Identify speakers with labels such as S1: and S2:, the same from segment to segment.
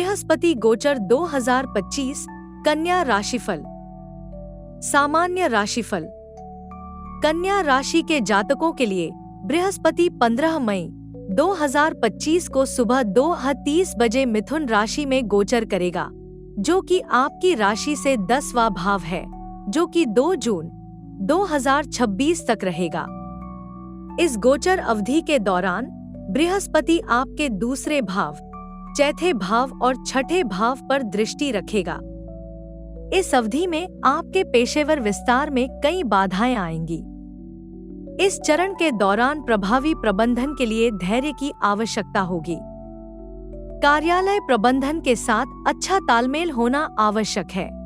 S1: बृहस्पति गोचर 2025 कन्या राशिफल। सामान्य राशिफल। कन्या राशि के जातकों के लिए बृहस्पति 15 मई 2025 को सुबह 2:30 बजे मिथुन राशि में गोचर करेगा, जो कि आपकी राशि से 10वां भाव है, जो कि 2 जून 2026 तक रहेगा। इस गोचर अवधि के दौरान बृहस्पति आपके दूसरे भाव, चौथे भाव और छठे भाव पर दृष्टि रखेगा। इस अवधि में आपके पेशेवर विस्तार में कई बाधाएं आएंगी। इस चरण के दौरान प्रभावी प्रबंधन के लिए धैर्य की आवश्यकता होगी। कार्यालय प्रबंधन के साथ अच्छा तालमेल होना आवश्यक है।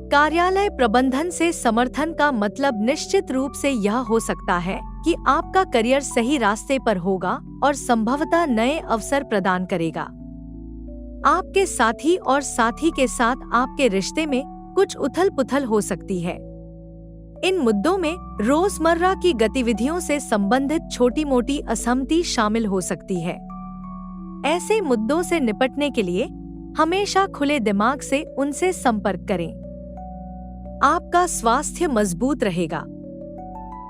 S1: कार्यालय प्रबंधन से समर्थन का मतलब निश्चित रूप से यह हो सकता है कि आपका करियर सही रास्ते पर होगा और संभवतः नए अवसर प्रदान करेगा। आपके साथी और साथी के साथ आपके रिश्ते में कुछ उथल-पुथल हो सकती है। इन मुद्दों में रोजमर्रा की गतिविधियों से संबंधित छोटी-मोटी असहमति शामिल हो सकती है। ऐसे मुद्दों से निपटने के लिए हमेशा खुले दिमाग से उनसे संपर्क करें। आपका स्वास्थ्य मजबूत रहेगा।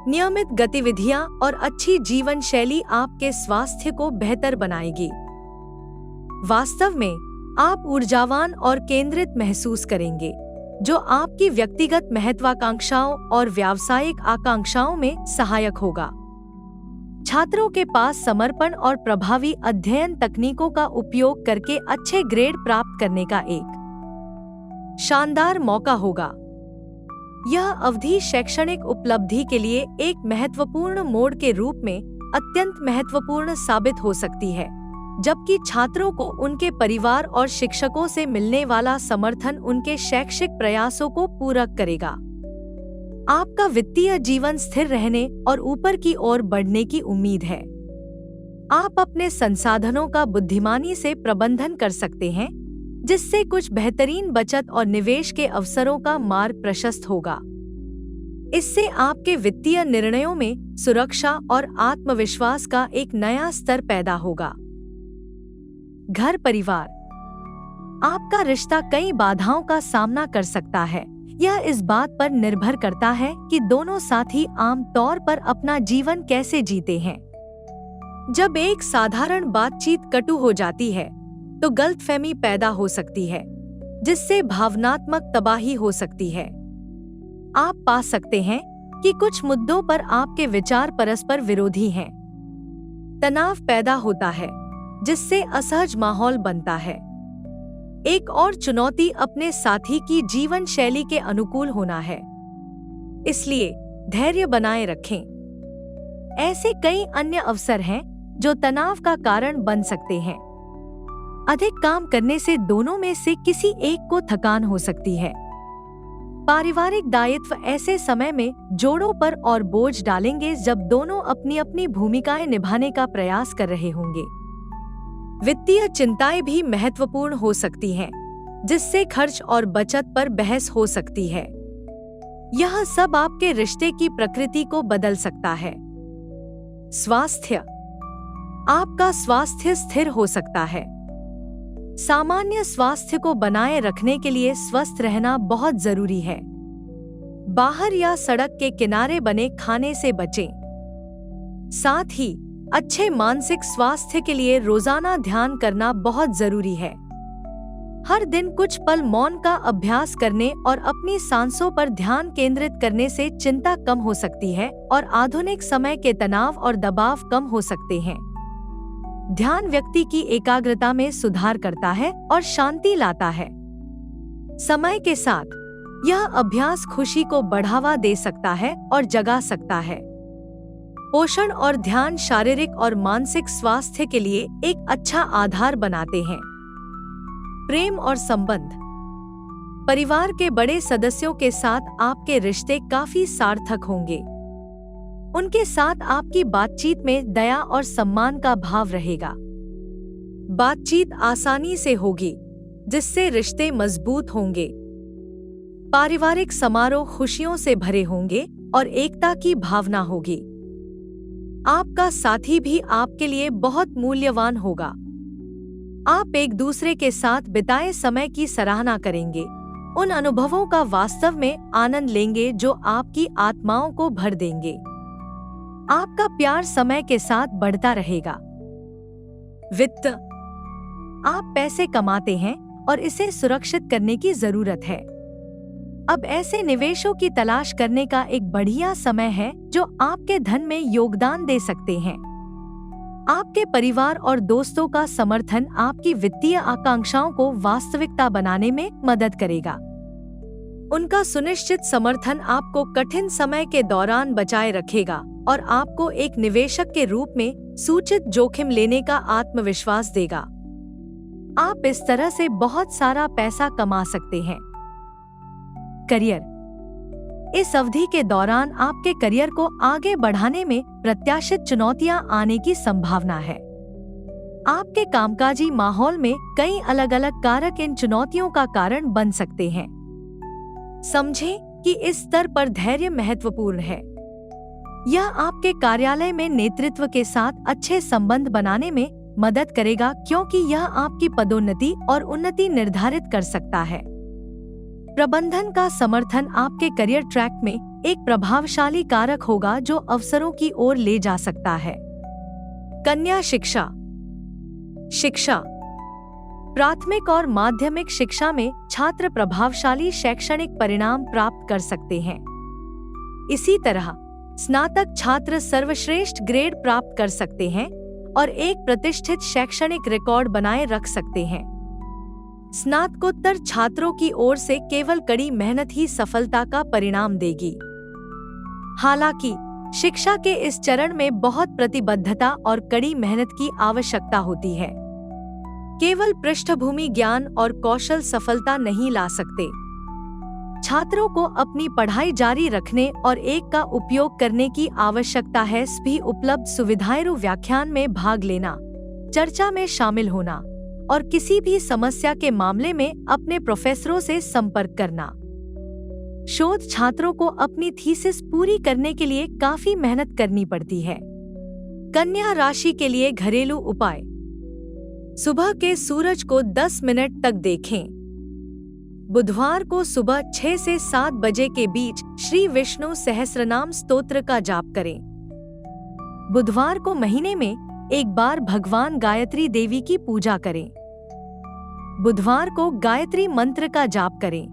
S1: नियमित गतिविधियां और अच्छी जीवन शैली आपके स्वास्थ्य को बेहतर बनाएगी। वास्तव में आप ऊर्जावान और केंद्रित महसूस करेंगे, जो आपकी व्यक्तिगत महत्वाकांक्षाओं और व्यावसायिक आकांक्षाओं में सहायक होगा। छात्रों के पास समर्पण और प्रभावी अध्ययन तकनीकों का उपयोग करके अच्छे ग्रेड प्राप्त करने का एक शानदार मौका होगा। यह अवधि शैक्षणिक उपलब्धि के लिए एक महत्वपूर्ण मोड़ के रूप में अत्यंत महत्वपूर्ण साबित हो सकती है, जबकि छात्रों को उनके परिवार और शिक्षकों से मिलने वाला समर्थन उनके शैक्षिक प्रयासों को पूरक करेगा। आपका वित्तीय जीवन स्थिर रहने और ऊपर की ओर बढ़ने की उम्मीद है। आप अपने संसाधनों का बुद्धिमानी से प्रबंधन कर सकते हैं, जिससे कुछ बेहतरीन बचत और निवेश के अवसरों का मार्ग प्रशस्त होगा। इससे आपके वित्तीय निर्णयों में सुरक्षा और आत्मविश्वास का एक नया स्तर पैदा होगा। घर परिवार। आपका रिश्ता कई बाधाओं का सामना कर सकता है। यह इस बात पर निर्भर करता है कि दोनों साथी आम तौर पर अपना जीवन कैसे जीते हैं। जब एक साधारण बातचीत कटु हो जाती है, तो गलतफहमी पैदा हो सकती है, जिससे भावनात्मक तबाही हो सकती है। आप पा सकते हैं कि कुछ मुद्दों पर आपके विचार परस्पर विरोधी हैं। तनाव पैदा होता है, जिससे असहज माहौल बनता है। एक और चुनौती अपने साथी की जीवन शैली के अनुकूल होना है, इसलिए धैर्य बनाए रखें। ऐसे कई अन्य अवसर हैं जो तनाव का कारण बन सकते हैं। अधिक काम करने से दोनों में से किसी एक को थकान हो सकती है। पारिवारिक दायित्व ऐसे समय में जोड़ों पर और बोझ डालेंगे जब दोनों अपनी अपनी भूमिकाएं निभाने का प्रयास कर रहे होंगे। वित्तीय चिंताएं भी महत्वपूर्ण हो सकती हैं, जिससे खर्च और बचत पर बहस हो सकती है। यह सब आपके रिश्ते की प्रकृति को बदल सकता है। स्वास्थ्य। आपका स्वास्थ्य स्थिर हो सकता है। सामान्य स्वास्थ्य को बनाए रखने के लिए स्वस्थ रहना बहुत जरूरी है। बाहर या सड़क के किनारे बने खाने से बचें। साथ ही अच्छे मानसिक स्वास्थ्य के लिए रोजाना ध्यान करना बहुत जरूरी है। हर दिन कुछ पल मौन का अभ्यास करने और अपनी सांसों पर ध्यान केंद्रित करने से चिंता कम हो सकती है और आधुनिक समय के तनाव और दबाव कम हो सकते हैं। ध्यान व्यक्ति की एकाग्रता में सुधार करता है और शांति लाता है। समय के साथ यह अभ्यास खुशी को बढ़ावा दे सकता है और जगा सकता है। पोषण और ध्यान शारीरिक और मानसिक स्वास्थ्य के लिए एक अच्छा आधार बनाते हैं। प्रेम और संबंध। परिवार के बड़े सदस्यों के साथ आपके रिश्ते काफी सार्थक होंगे। उनके साथ आपकी बातचीत में दया और सम्मान का भाव रहेगा। बातचीत आसानी से होगी, जिससे रिश्ते मजबूत होंगे। पारिवारिक समारोह खुशियों से भरे होंगे और एकता की भावना होगी। आपका साथी भी आपके लिए बहुत मूल्यवान होगा। आप एक दूसरे के साथ बिताए समय की सराहना करेंगे, उन अनुभवों का वास्तव में आनंद लेंगे जो आपकी आत्माओं को भर देंगे। आपका प्यार समय के साथ बढ़ता रहेगा। वित्त, आप पैसे कमाते हैं और इसे सुरक्षित करने की जरूरत है। अब ऐसे निवेशों की तलाश करने का एक बढ़िया समय है जो आपके धन में योगदान दे सकते हैं। आपके परिवार और दोस्तों का समर्थन आपकी वित्तीय आकांक्षाओं को वास्तविकता बनाने में मदद करेगा। उनका सुनिश्चित समर्थन आपको कठिन समय के दौरान बचाए रखेगा और आपको एक निवेशक के रूप में सूचित जोखिम लेने का आत्मविश्वास देगा। आप इस तरह से बहुत सारा पैसा कमा सकते हैं। करियर, इस अवधि के दौरान आपके करियर को आगे बढ़ाने में प्रत्याशित चुनौतियां आने की संभावना है। आपके कामकाजी माहौल में कई अलग अलग कारक इन चुनौतियों का कारण बन सकते हैं। समझें कि इस स्तर पर धैर्य महत्वपूर्ण है। यह आपके कार्यालय में नेतृत्व के साथ अच्छे संबंध बनाने में मदद करेगा, क्योंकि यह आपकी पदोन्नति और उन्नति निर्धारित कर सकता है। प्रबंधन का समर्थन आपके करियर ट्रैक में एक प्रभावशाली कारक होगा जो अवसरों की ओर ले जा सकता है। कन्या शिक्षा, प्राथमिक और माध्यमिक शिक्षा में छात्र प्रभावशाली शैक्षणिक परिणाम प्राप्त कर सकते हैं। इसी तरह स्नातक छात्र सर्वश्रेष्ठ ग्रेड प्राप्त कर सकते हैं और एक प्रतिष्ठित शैक्षणिक रिकॉर्ड बनाए रख सकते हैं। स्नातकोत्तर छात्रों की ओर से केवल कड़ी मेहनत ही सफलता का परिणाम देगी। हालांकि शिक्षा के इस चरण में बहुत प्रतिबद्धता और कड़ी मेहनत की आवश्यकता होती है। केवल पृष्ठभूमि ज्ञान और कौशल सफलता नहीं ला सकते। छात्रों को अपनी पढ़ाई जारी रखने और एक का उपयोग करने की आवश्यकता है। सभी उपलब्ध सुविधाएं, व्याख्यान में भाग लेना, चर्चा में शामिल होना और किसी भी समस्या के मामले में अपने प्रोफेसरों से संपर्क करना। शोध छात्रों को अपनी थीसिस पूरी करने के लिए काफी मेहनत करनी पड़ती है। कन्या राशि के लिए घरेलू उपाय। सुबह के सूरज को 10 मिनट तक देखें। बुधवार को सुबह 6 से 7 बजे के बीच श्री विष्णु सहस्रनाम स्तोत्र का जाप करें। बुधवार को महीने में एक बार भगवान गायत्री देवी की पूजा करें। बुधवार को गायत्री मंत्र का जाप करें।